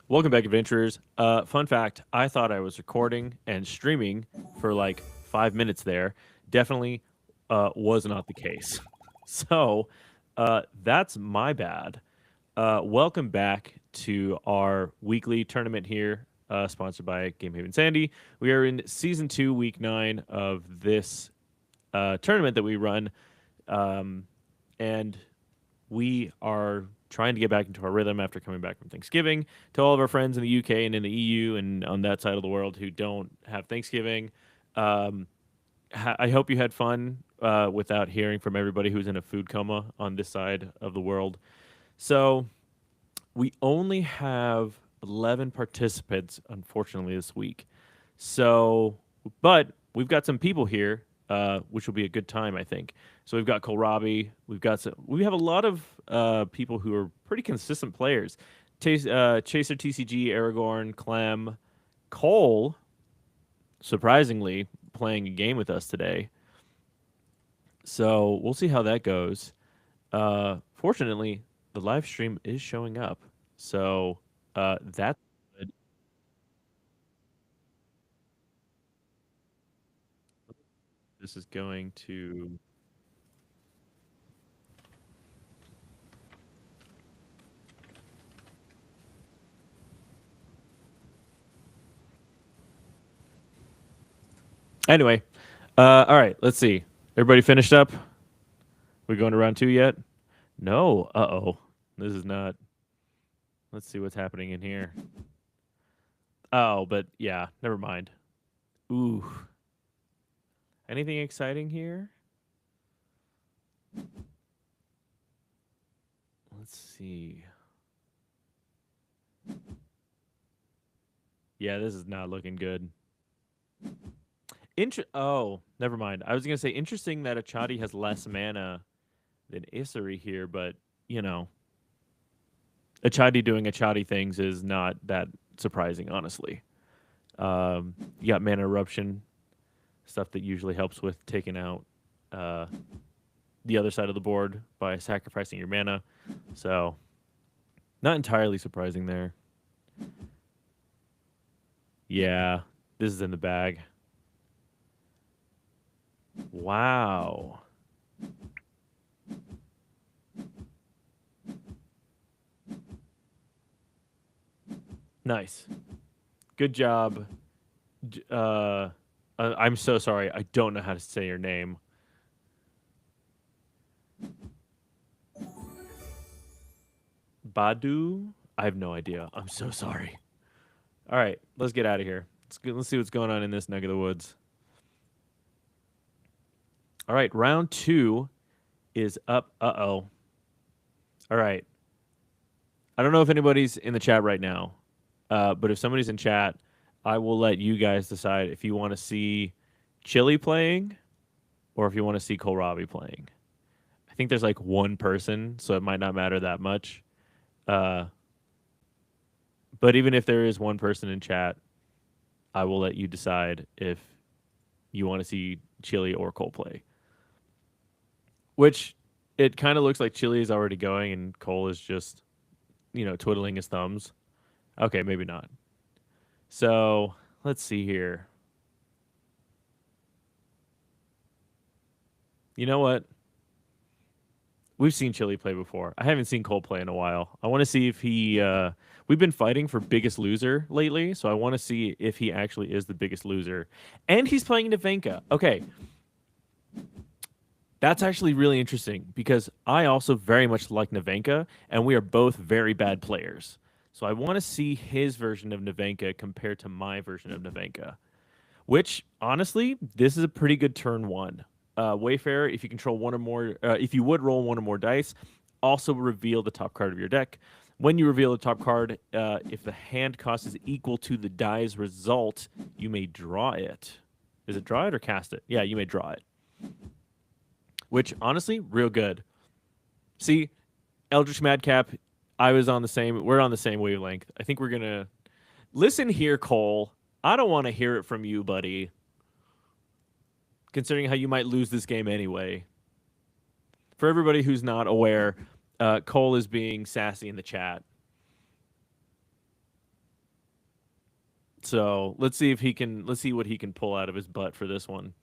Welcome back, adventurers. Fun fact: I thought I was recording and streaming for like 5 minutes there. Definitely was not the case. So that's my bad. Welcome back to our weekly tournament here, sponsored by Game Haven Sandy. We are in season 2, week 9 of this tournament that we run, um, and we are trying to get back into our rhythm after coming back from Thanksgiving. To all of our friends in the UK and in the EU and on that side of the world who don't have Thanksgiving, um, I hope you had fun without hearing from everybody who's in a food coma on this side of the world. So we only have 11 participants, unfortunately, this week. So, but we've got some people here, which will be a good time, I think. So we've got Kohlrabi. We have a lot of people who are pretty consistent players. Chaser, TCG, Aragorn, Clem, Cole, surprisingly, playing a game with us today. So we'll see how that goes. Fortunately, the live stream is showing up. So that's good. This is going to. Anyway, all right, let's see. Everybody finished up? We going to round 2 yet? No. Uh-oh. This is not. Let's see what's happening in here. Oh, but yeah, never mind. Ooh. Anything exciting here? Let's see. Yeah, this is not looking good. Oh, never mind. I was going to say interesting that Achadi has less mana than Isari here, but, you know, Achadi doing Achadi things is not that surprising, honestly. You got Mana Eruption, stuff that usually helps with taking out uh, the other side of the board by sacrificing your mana. So, not entirely surprising there. Yeah, this is in the bag. Wow. Nice. Good job. I'm so sorry. I don't know how to say your name. Badu? I have no idea. I'm so sorry. All right, let's get out of here. Let's see what's going on in this neck of the woods. All right, round 2 is up. Uh-oh. All right. I don't know if anybody's in the chat right now, but if somebody's in chat, I will let you guys decide if you want to see Chili playing or if you want to see Kohlrabi playing. I think there's like one person, so it might not matter that much. Uh, but even if there is one person in chat, I will let you decide if you want to see Chili or Cole play. Which it kind of looks like Chili is already going and Cole is just, twiddling his thumbs. Okay, maybe not. So let's see here. You know what? We've seen Chili play before. I haven't seen Cole play in a while. I want to see if he. We've been fighting for biggest loser lately, so I want to see if he actually is the biggest loser. And he's playing Navenka. Okay, that's actually really interesting because I also very much like Navenka, and we are both very bad players. So I want to see his version of Navenka compared to my version of Navenka. Which honestly, this is a pretty good turn one. Wayfarer, if you control one or more, if you would roll one or more dice, also reveal the top card of your deck. When you reveal the top card, if the hand cost is equal to the die's result, you may draw it. Is it draw it or cast it? Yeah, you may draw it. Which honestly, real good. See, Eldritch Madcap, we're on the same wavelength. I think we're gonna listen here, Cole. I don't want to hear it from you, buddy. Considering how you might lose this game anyway. For everybody who's not aware, Cole is being sassy in the chat. So let's see if he can. Let's see what he can pull out of his butt for this one.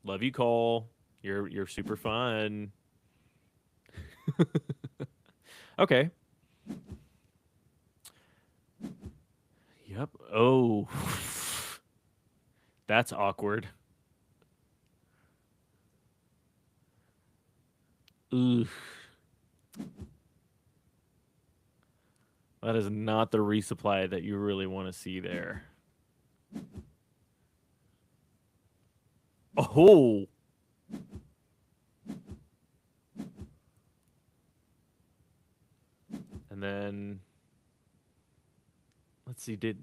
Love you, Cole. You're super fun. Okay. Yep. Oh, that's awkward. Ooh, that is not the resupply that you really want to see there. Oh, and then let's see. Did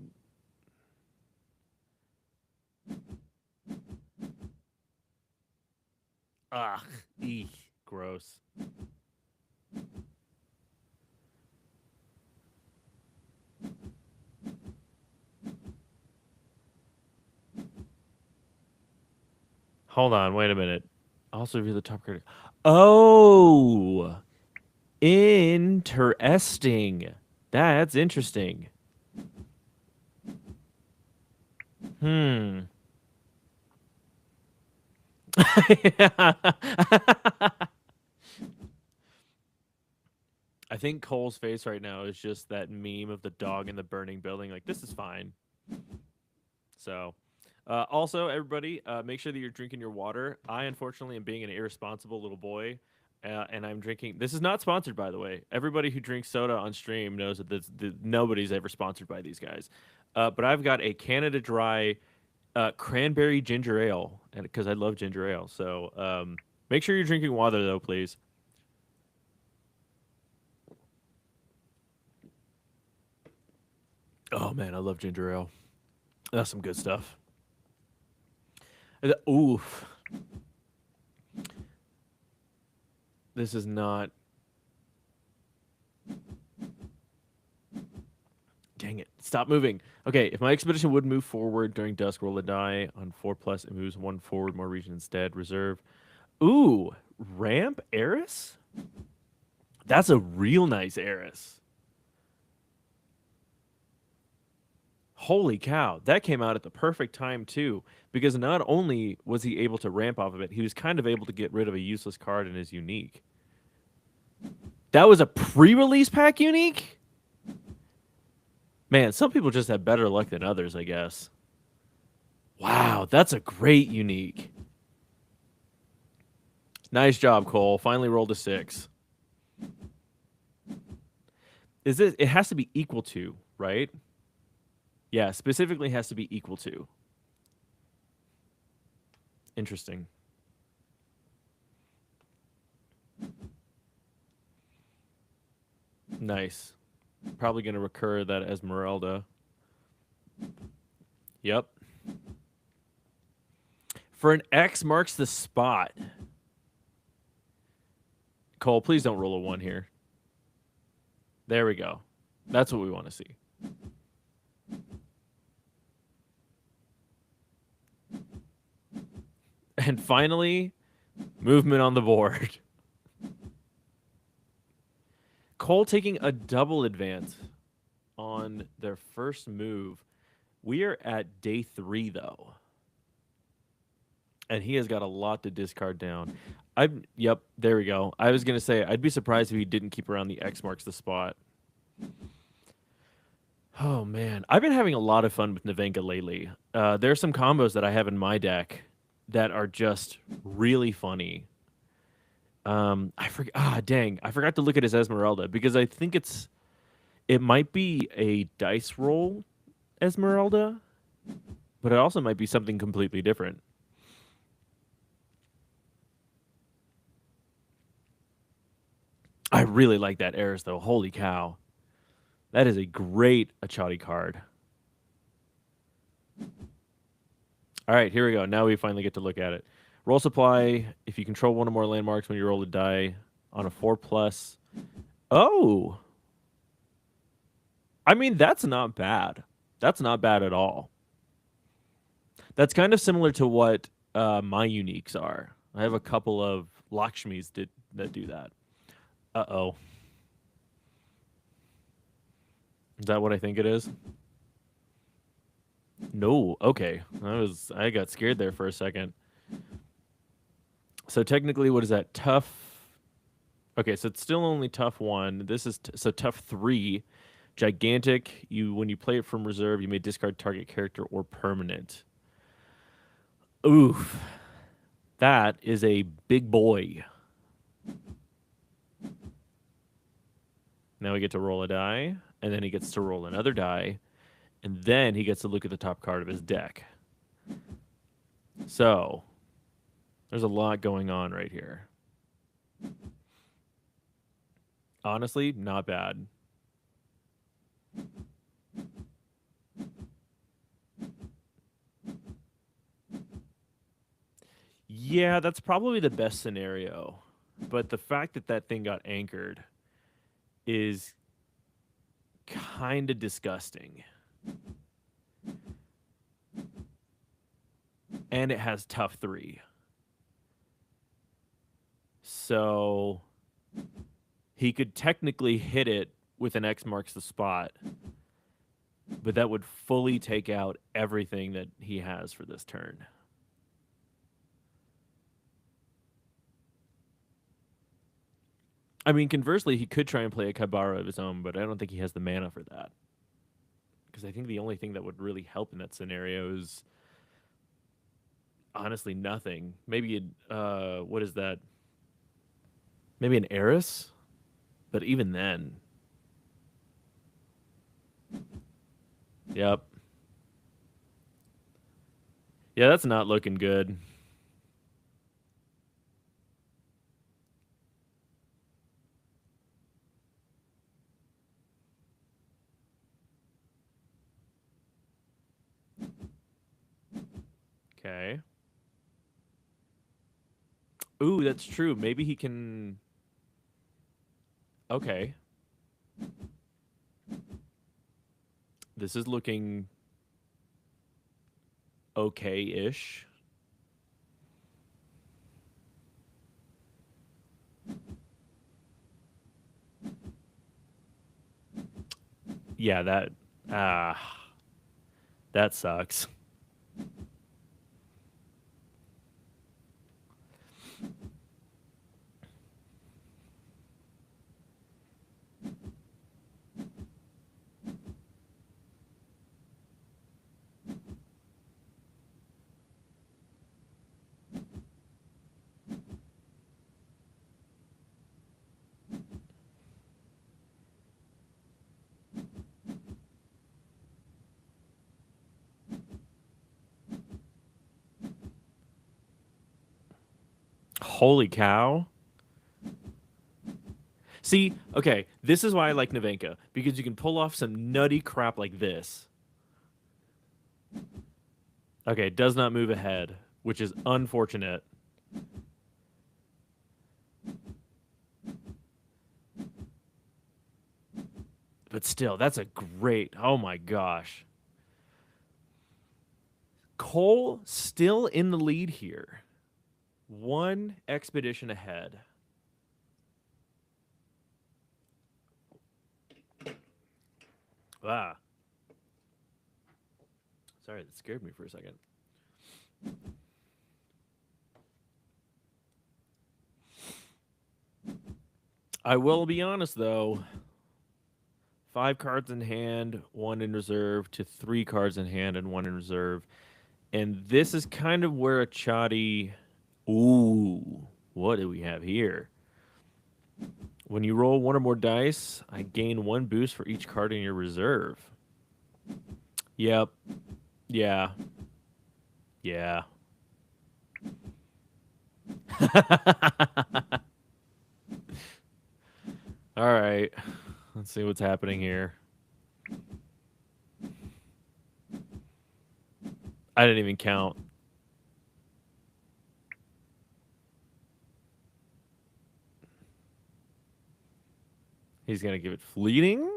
ah, eek, gross. Hold on, wait a minute. Also, view the top critic. Oh, interesting. That's interesting. Hmm. I think Cole's face right now is just that meme of the dog in the burning building. Like, this is fine. So, also, everybody, make sure that you're drinking your water. I, unfortunately, am being an irresponsible little boy, and I'm drinking. This is not sponsored, by the way. Everybody who drinks soda on stream knows that nobody's ever sponsored by these guys. But I've got a Canada Dry cranberry ginger ale, and because I love ginger ale. So, make sure you're drinking water, though, please. Oh man, I love ginger ale. That's some good stuff. Oof. This is not. Dang it. Stop moving. Okay, if my expedition would move forward during dusk, roll a die. On 4+, it moves one forward, more region instead. Reserve. Ooh, ramp Eris? That's a real nice Eris. Holy cow. That came out at the perfect time, too, because not only was he able to ramp off of it, he was kind of able to get rid of a useless card in his unique. That was a pre-release pack unique? Man, some people just have better luck than others, I guess. Wow, that's a great unique. Nice job, Cole. Finally rolled a 6. Is it? It has to be equal to, right? Yeah, specifically has to be equal to. Interesting. Nice. Probably going to recur that Esmeralda. Yep. For an X marks the spot. Cole, please don't roll a 1 here. There we go. That's what we want to see. And finally, movement on the board. Cole taking a double advance on their first move. We are at day 3, though. And he has got a lot to discard down. Yep, there we go. I was going to say, I'd be surprised if he didn't keep around the X marks the spot. Oh, man. I've been having a lot of fun with Navenka lately. There's some combos that I have in my deck that are just really funny. I forgot. Dang! I forgot to look at his Esmeralda because I think it might be a dice roll Esmeralda, but it also might be something completely different. I really like that Eris though. Holy cow, that is a great Achati card. All right, here we go. Now we finally get to look at it. Roll supply. If you control one or more landmarks when you roll a die on a 4+. Oh, I mean that's not bad. That's not bad at all. That's kind of similar to what my uniques are. I have a couple of Lakshmis that do that. Uh-oh. Is that what I think it is? No. Okay. I got scared there for a second. So technically, what is that? Tough. Okay, so it's still only tough one. This is so tough three. Gigantic. When you play it from reserve, you may discard target character or permanent. Oof. That is a big boy. Now we get to roll a die, and then he gets to roll another die, and then he gets to look at the top card of his deck. So there's a lot going on right here. Honestly, not bad. Yeah, that's probably the best scenario. But the fact that that thing got anchored is kind of disgusting. And it has tough three. So he could technically hit it with an X marks the spot, but that would fully take out everything that he has for this turn. I mean, conversely, he could try and play a Kabara of his own, but I don't think he has the mana for that. Because I think the only thing that would really help in that scenario is honestly nothing. Maybe what is that? Maybe an Eris, but even then, yep, yeah, that's not looking good. Okay. Ooh, that's true. Maybe he can. Okay, this is looking okay-ish. Yeah, ah that sucks. Holy cow. See, okay, this is why I like Navenka, because you can pull off some nutty crap like this. Okay, it does not move ahead, which is unfortunate. But still, that's a great. Oh my gosh. Cole still in the lead here. One expedition ahead. Ah. Sorry, that scared me for a second. I will be honest though. 5 cards in hand, 1 in reserve, to 3 cards in hand and 1 in reserve. And this is kind of where a Chadi. Ooh, what do we have here? When you roll 1 or more dice, I gain 1 boost for each card in your reserve. Yep. Yeah. Yeah. All right. Let's see what's happening here. I didn't even count. He's going to give it fleeting.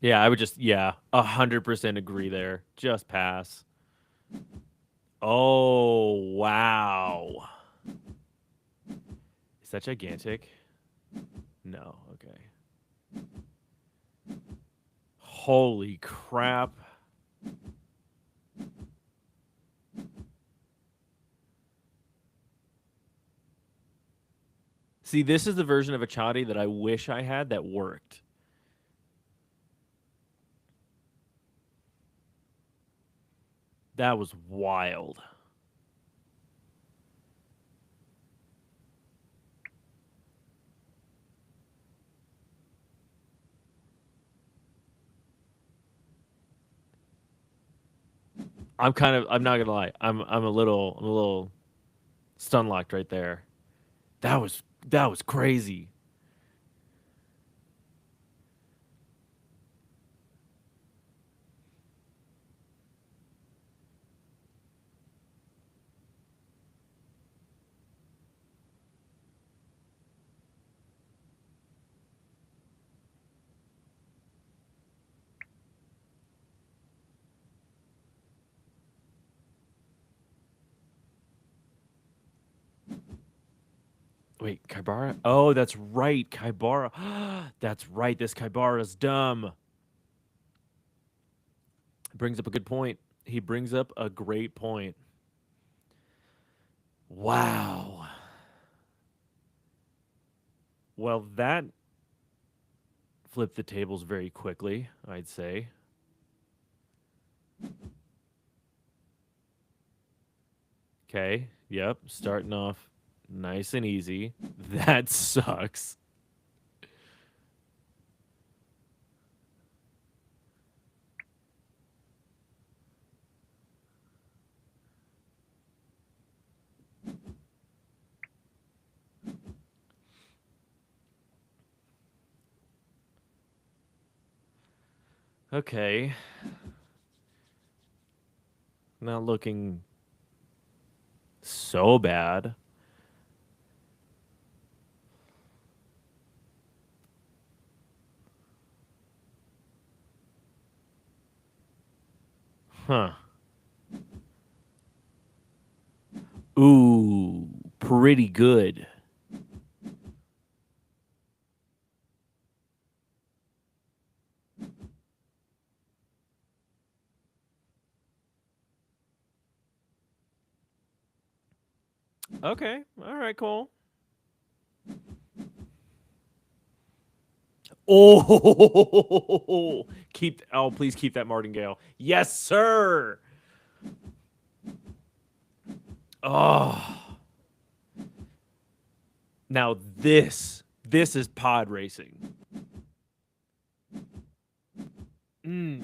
Yeah, I would just, 100% agree there. Just pass. Oh, wow. Is that gigantic? No. Okay. Holy crap. See, this is the version of Achati that I wish I had that worked. That was wild. I'm not gonna lie. I'm a little stun locked right there. That was crazy. Wait, Kaibara? Oh, that's right, Kaibara. That's right. This Kaibara's dumb. Brings up a good point. He brings up a great point. Wow. Well, that flipped the tables very quickly, I'd say. Okay. Yep. Starting off nice and easy. That sucks. Okay. Not looking so bad. Huh. Ooh, pretty good. Okay. All right, cool. Oh, please keep that Martingale. Yes, sir. Oh, now this is pod racing.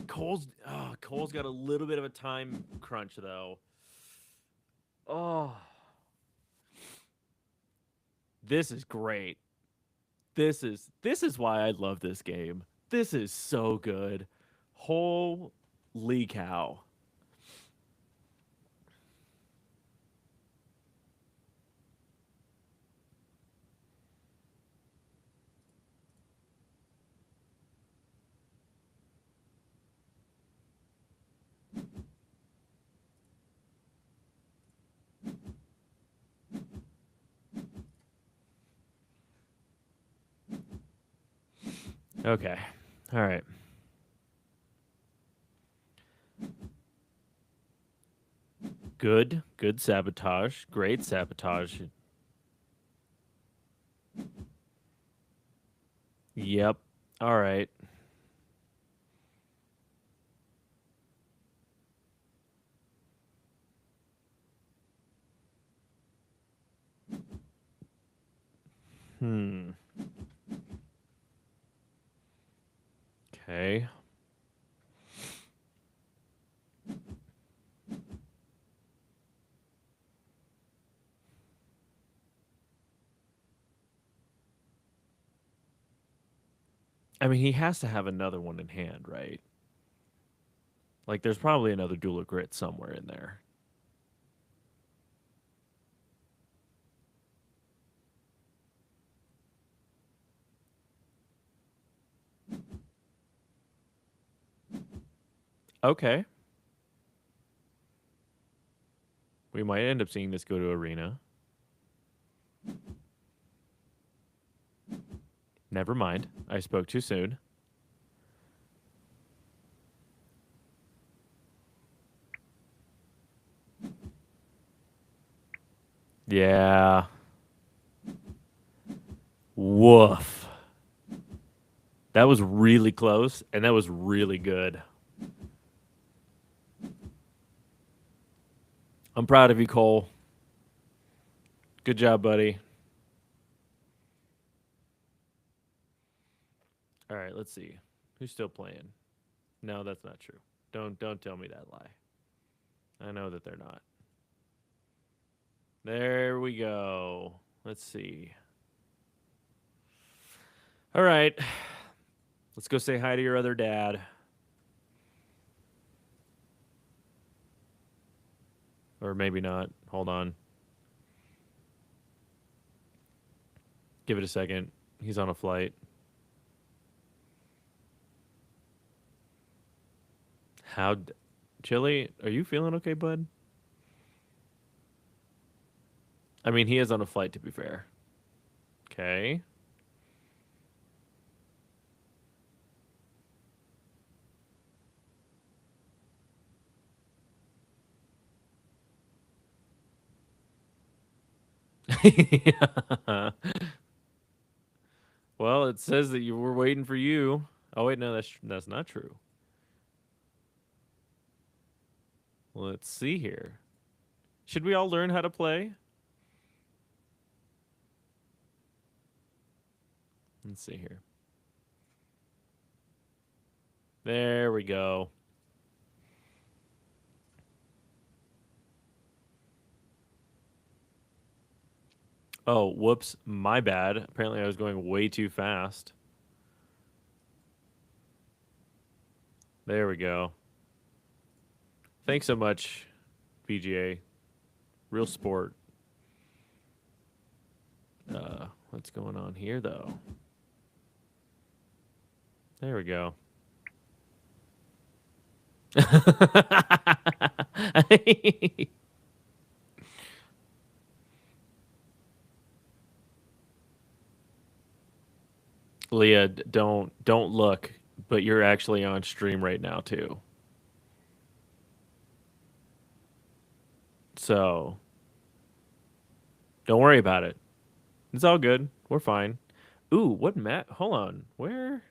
Cole's got a little bit of a time crunch though. Oh, this is great. This is why I love this game. This is so good. Holy cow. Okay. All right. Good sabotage. Great sabotage. Yep. All right. Hmm. Okay. I mean, he has to have another one in hand, right? Like, there's probably another dual of grit somewhere in there. Okay. We might end up seeing this go to arena. Never mind. I spoke too soon. Yeah. Woof. That was really close, and that was really good. I'm proud of you, Cole. Good job, buddy. All right, let's see. Who's still playing? No, that's not true. Don't tell me that lie. I know that they're not. There we go. Let's see. All right. Let's go say hi to your other dad. Or maybe not. Hold on. Give it a second. He's on a flight. Chili, are you feeling okay, bud? I mean, he is on a flight, to be fair. Okay. Well, it says that you were waiting for you. Oh wait, no, that's not true. Let's see here. Should we all learn how to play? Let's see here. There we go. Oh, whoops, my bad. Apparently I was going way too fast. There we go. Thanks so much, PGA. Real sport. What's going on here, though? There we go. Leah, don't look, but you're actually on stream right now too. So don't worry about it. It's all good. We're fine. Ooh, what Matt? Hold on. Where?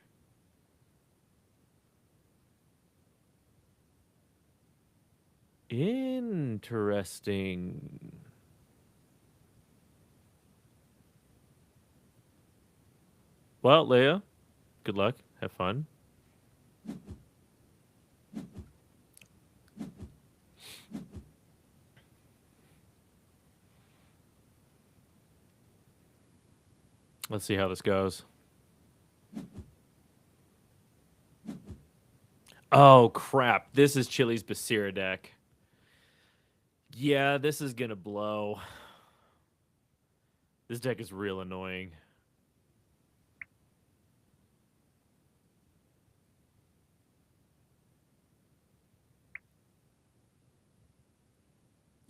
Interesting. Well, Leah, good luck. Have fun. Let's see how this goes. Oh, crap. This is Chili's Basira deck. Yeah, this is going to blow. This deck is real annoying.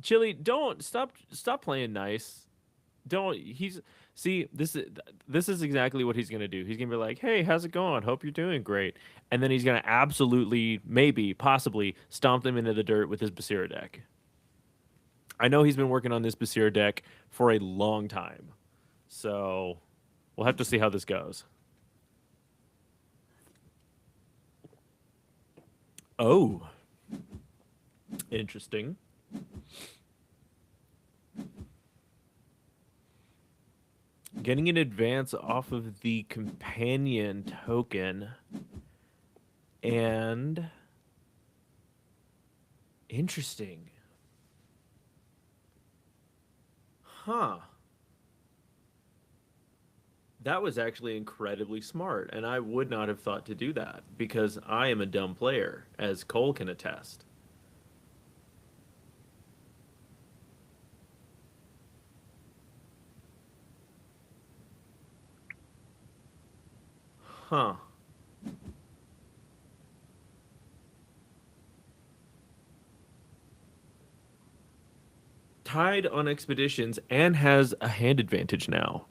Chili, don't stop playing nice. Don't he's see this is exactly what he's gonna do. He's gonna be like, "Hey, how's it going? Hope you're doing great," and then he's gonna absolutely, maybe, possibly stomp them into the dirt with his Basira deck. I know he's been working on this Basira deck for a long time, so we'll have to see how this goes. Oh, interesting. Getting an advance off of the companion token. And interesting. Huh. That was actually incredibly smart, and I would not have thought to do that because I am a dumb player, as Cole can attest. Huh. tied on expeditions and has a hand advantage now.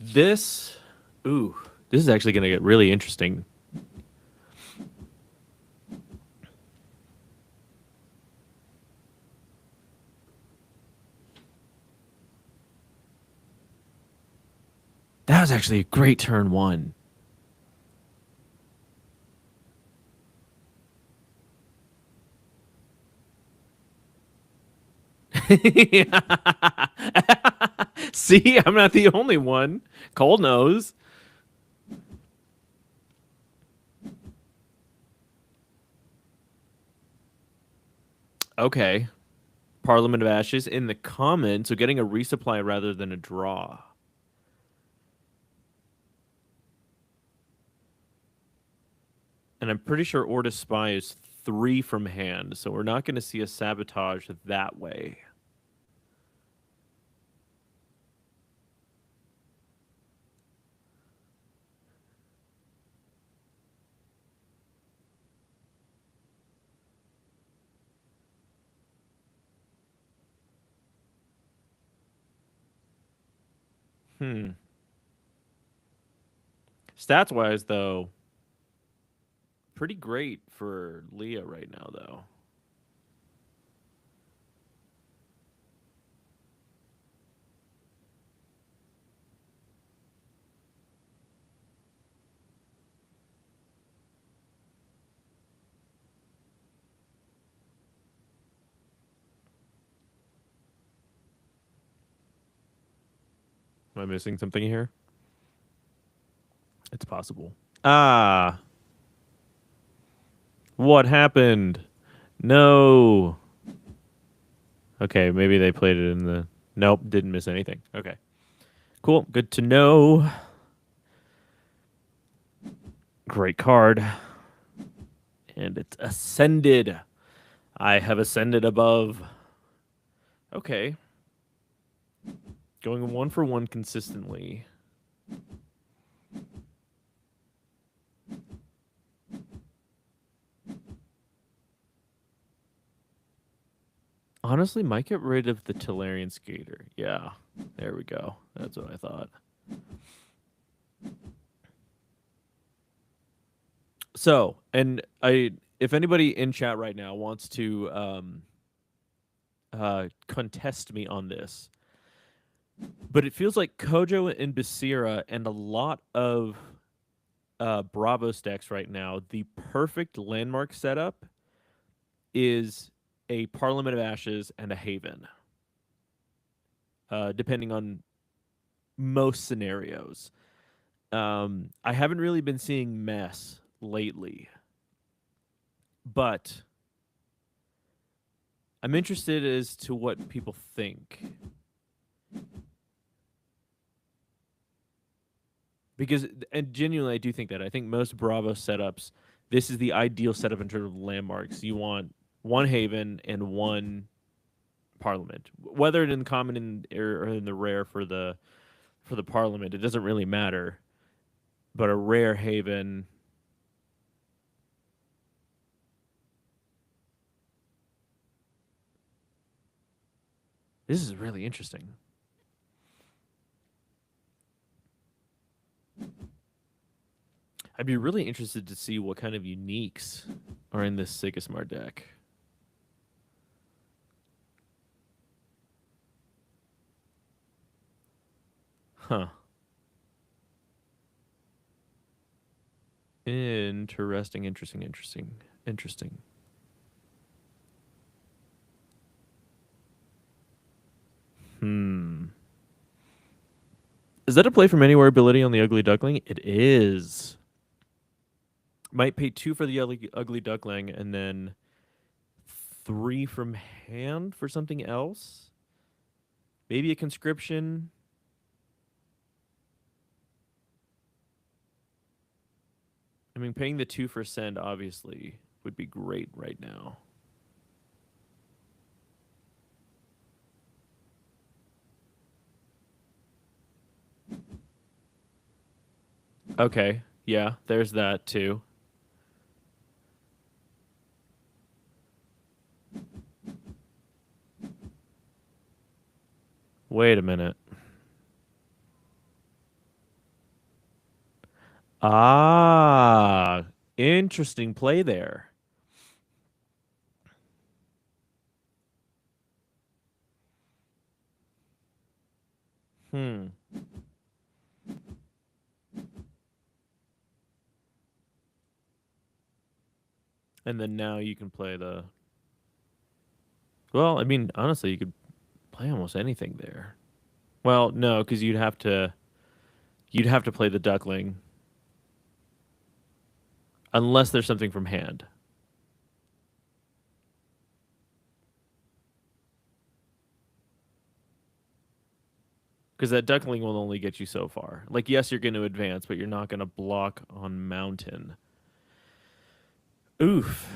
This, ooh, this is actually going to get really interesting. That was actually a great turn one. See, I'm not the only one. Cole knows. Okay. Parliament of Ashes in the common, so getting a resupply rather than a draw. And I'm pretty sure Ortis Spy is 3 from hand, so we're not going to see a sabotage that way. Hmm. Stats wise, though, pretty great for Leah right now, though. Am I missing something here? It's possible. Ah, what happened? No. Okay, maybe they played it in the. Nope, didn't miss anything. Okay. Cool. Good to know. Great card. And it's ascended. I have ascended above. Okay. Going 1 for 1 consistently. Honestly, might get rid of the Tellurian Skater. Yeah, there we go. That's what I thought. So, and if anybody in chat right now wants to contest me on this, but it feels like Kojo and Basira and a lot of Bravos decks right now, the perfect landmark setup is a Parliament of Ashes and a Haven, depending on most scenarios. I haven't really been seeing mess lately, but I'm interested as to what people think. Because, and genuinely, I do think that. I think most Bravo setups, this is the ideal setup in terms of landmarks. You want one Haven and one Parliament. Whether in the common or in the rare for the Parliament, it doesn't really matter. But a rare Haven. This is really interesting. I'd be really interested to see what kind of uniques are in this Sigismar deck. Huh. Interesting. Hmm. Is that a play from anywhere ability on the Ugly Duckling? It is. Might pay 2 for the ugly Duckling and then 3 from hand for something else. Maybe a conscription. I mean, paying the 2 for send obviously would be great right now. Okay. Yeah, there's that too. Wait a minute. Ah, interesting play there. Hmm. And then now you can play the. Well, I mean, honestly, you could play almost anything there. Well, no, because you'd have to play the duckling unless there's something from hand. Because that duckling will only get you so far. Like, yes, you're going to advance, but you're not going to block on mountain. Oof.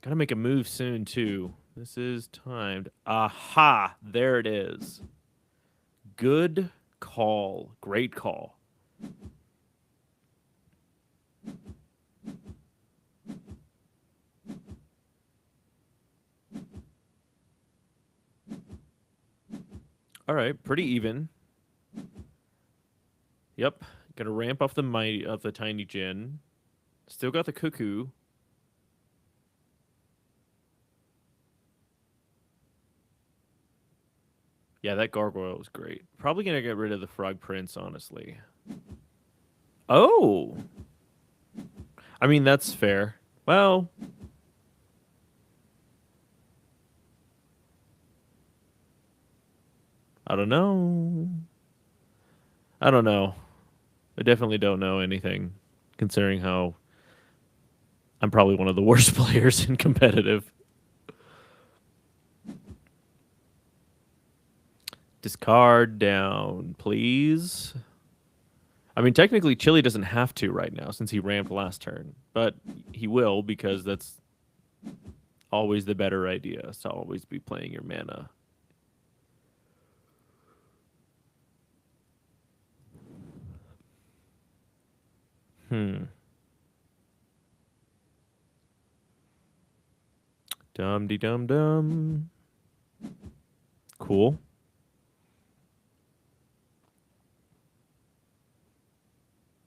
Gotta make a move soon, too. This is timed. Aha! There it is. Good call. Great call. All right, pretty even. Yep. Gonna ramp up the might of the tiny Jin. Still got the cuckoo. Yeah, that gargoyle was great. Probably gonna get rid of the frog prince, honestly. Oh, I mean that's fair. Well, I don't know. I don't know. I definitely don't know anything, considering how I'm probably one of the worst players in competitive. Discard down, please. I mean, technically, Chili doesn't have to right now since he ramped last turn, but he will because that's always the better idea. Is to always be playing your mana. Hmm. Dum de dum dum. Cool.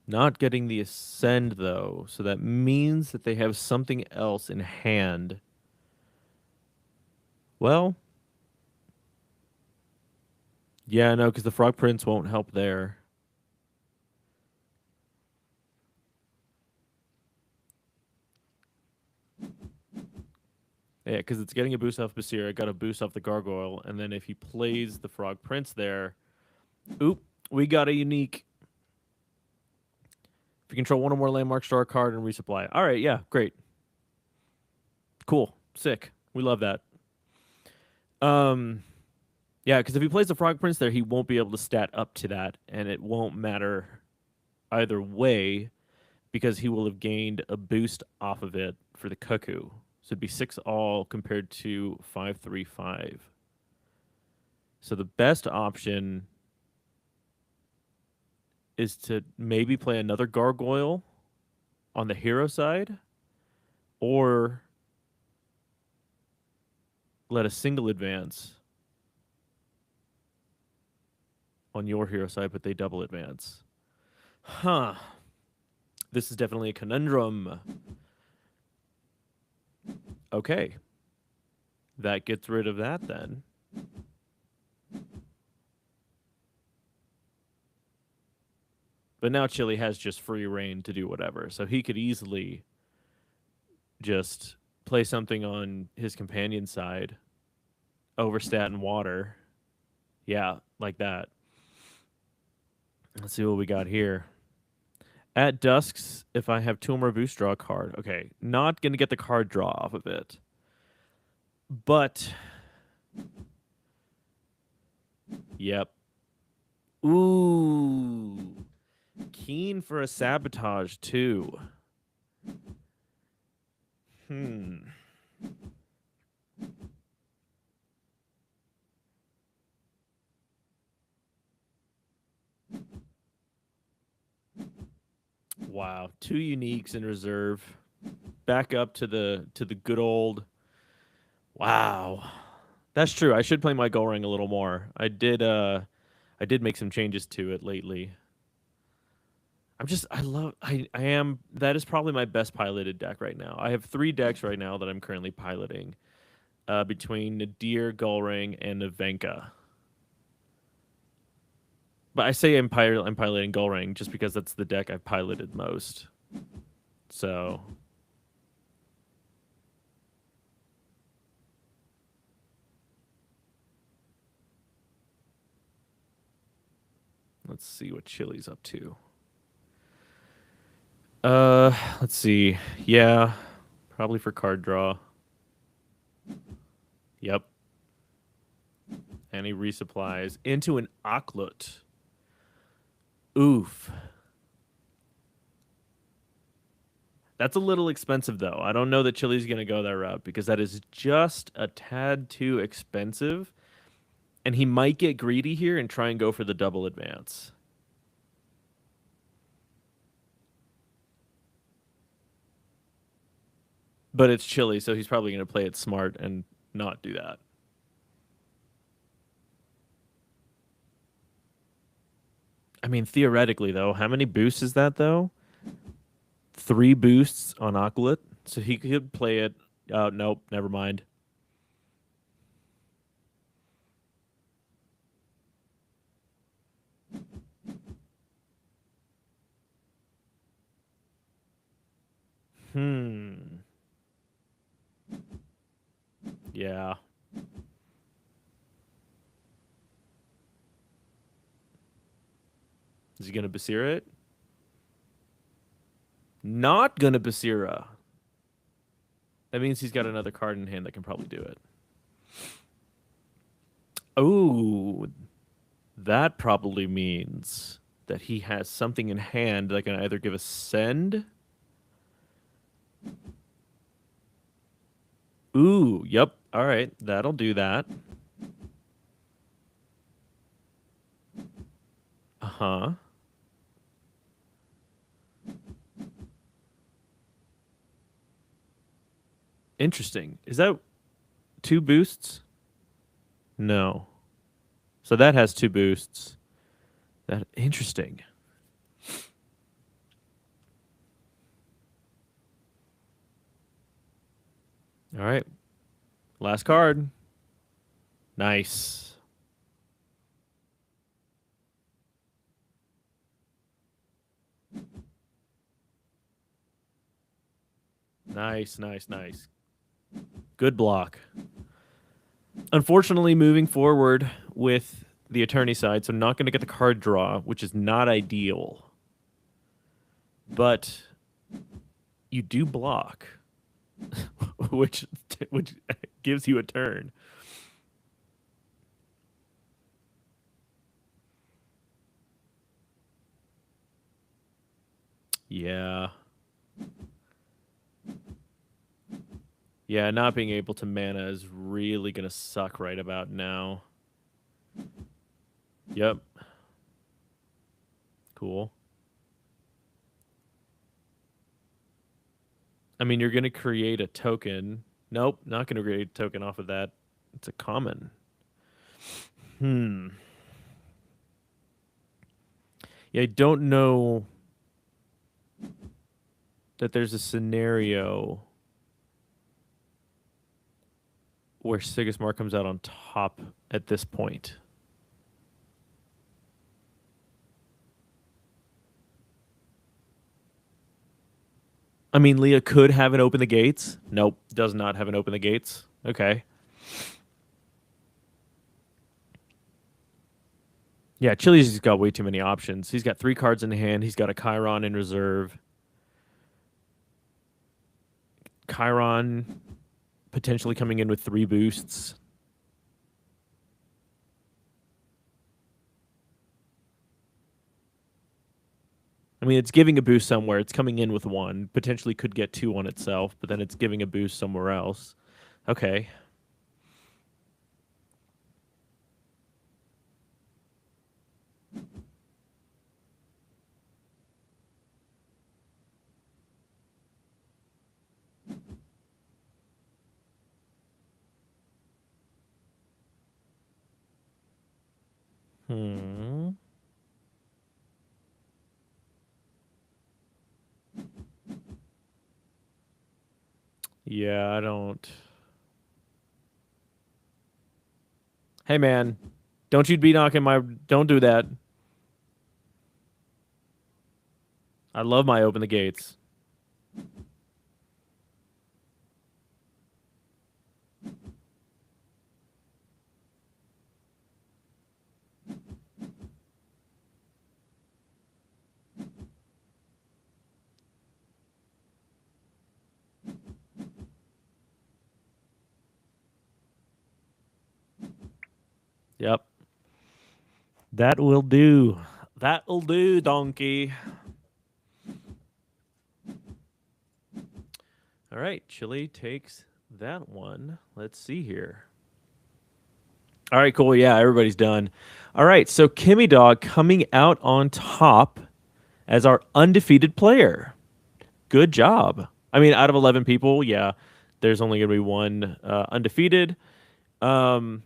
Not getting the ascend though, so that means that they have something else in hand. Well, yeah, no, because the Frog Prince won't help there. Yeah, because it's getting a boost off Basir. I got a boost off the Gargoyle, and then if he plays the Frog Prince there, oop, we got a unique. If you control one or more landmarks, draw a card and resupply. All right, yeah, great, cool, sick. We love that. Um, yeah, because if he plays the Frog Prince there, he won't be able to stat up to that, and it won't matter either way because he will have gained a boost off of it for the Cuckoo. So it'd be 6 all compared to 5-3-5. So the best option is to maybe play another Gargoyle on the hero side or let a single advance on your hero side, but they double advance. Huh. This is definitely a conundrum. Okay. That gets rid of that then. But now Chili has just free reign to do whatever. So he could easily just play something on his companion side, overstat and water. Yeah, like that. Let's see what we got here. At dusks, if I have two or more boost, draw a card. Okay, not going to get the card draw off of it. But, yep. Ooh. Keen for a sabotage, too. Hmm. Wow, two uniques in reserve. Back up to the good old. Wow. That's true. I should play my Goldring a little more. I did make some changes to it lately. I am that is probably my best piloted deck right now. I have 3 decks right now that I'm currently piloting. Between Nadir, Goldring, and Navenka. But I say I'm piloting Goldring just because that's the deck I've piloted most. So let's see what Chili's up to. Let's see. Yeah, probably for card draw. Yep. And he resupplies into an Ocklut. Oof. That's a little expensive, though. I don't know that Chili's going to go that route because that is just a tad too expensive. And he might get greedy here and try and go for the double advance. But it's Chili, so he's probably going to play it smart and not do that. I mean, theoretically, though, how many boosts is that, though? 3 boosts on Ocklut? So he could play it. Oh, nope, never mind. Hmm. Yeah. Is he going to Basira it? Not going to Basira. That means he's got another card in hand that can probably do it. Oh, that probably means that he has something in hand that can either give a send. Ooh, yep. All right, that'll do that. Uh-huh. Interesting. Is that 2 boosts? No. So that has 2 boosts. That interesting. All right. Last card. Nice. Nice, nice, nice. Good block. Unfortunately, moving forward with the attorney side, so not going to get the card draw, which is not ideal. But you do block, which gives you a turn. Yeah. Yeah, not being able to mana is really going to suck right about now. Yep. Cool. I mean, you're going to create a token. Nope, not going to create a token off of that. It's a common. Hmm. Yeah, I don't know that there's a scenario where Sigismar comes out on top at this point. I mean, Leah could have it open the gates. Nope, does not have it open the gates. Okay. Yeah, Chili's has got way too many options. He's got 3 cards in hand. He's got a Chiron in reserve. Chiron potentially coming in with 3 boosts. I mean, it's giving a boost somewhere. It's coming in with 1. Potentially could get 2 on itself, but then it's giving a boost somewhere else. Okay. Yeah, I don't. Hey, man, don't you be knocking my. Don't do that. I love my open the gates. Yep. That will do. That'll do, donkey. All right, Chili takes that one. Let's see here. All right, cool. Yeah, everybody's done. All right, so Kimmy Dog coming out on top as our undefeated player. Good job. I mean, out of 11 people, yeah, there's only going to be one undefeated. Um,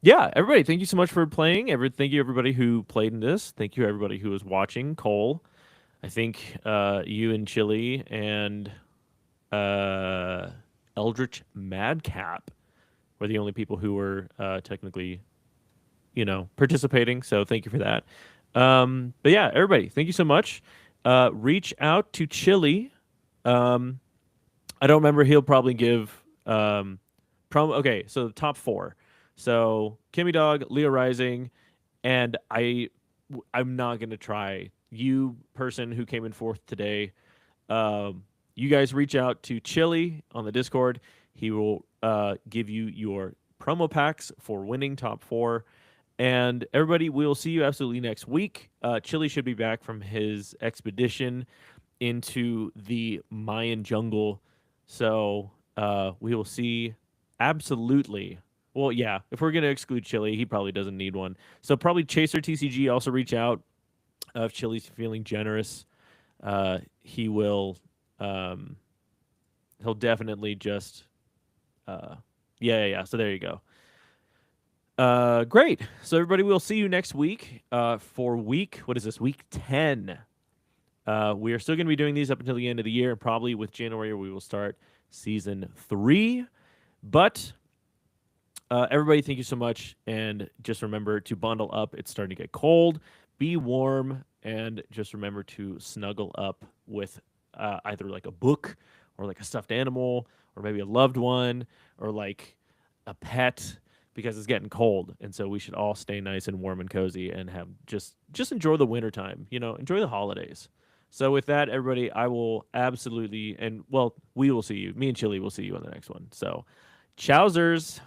yeah, everybody, thank you so much for playing. Thank you, everybody who played in this. Thank you, everybody who was watching. Cole, I think you and Chili and uh, Eldritch Madcap were the only people who were technically, participating. So thank you for that. But yeah, everybody, thank you so much. Reach out to Chili. Um, I don't remember. He'll probably give promo. Okay, so the top four. So Kimmy Dog, Leo Rising, and I'm not gonna try. You person who came in fourth today, you guys reach out to Chili on the Discord. He will give you your promo packs for winning top four. And everybody, we will see you absolutely next week. Chili should be back from his expedition into the Mayan jungle. So we will see absolutely. Well, yeah, if we're going to exclude Chili, he probably doesn't need one. So probably Chaser TCG also reach out. If Chili's feeling generous, he will. He'll definitely just. Yeah. So there you go. Great. So everybody, we'll see you next week. For week, what is this? Week 10. We are still going to be doing these up until the end of the year, and probably with January we will start season 3. But everybody, thank you so much, and just remember to bundle up. It's starting to get cold. Be warm, and just remember to snuggle up with either like a book or like a stuffed animal or maybe a loved one or like a pet because it's getting cold, and so we should all stay nice and warm and cozy and have just enjoy the winter time. Enjoy the holidays. So with that, everybody, I will absolutely, and well, we will see you. Me and Chili will see you on the next one. So, chowsers.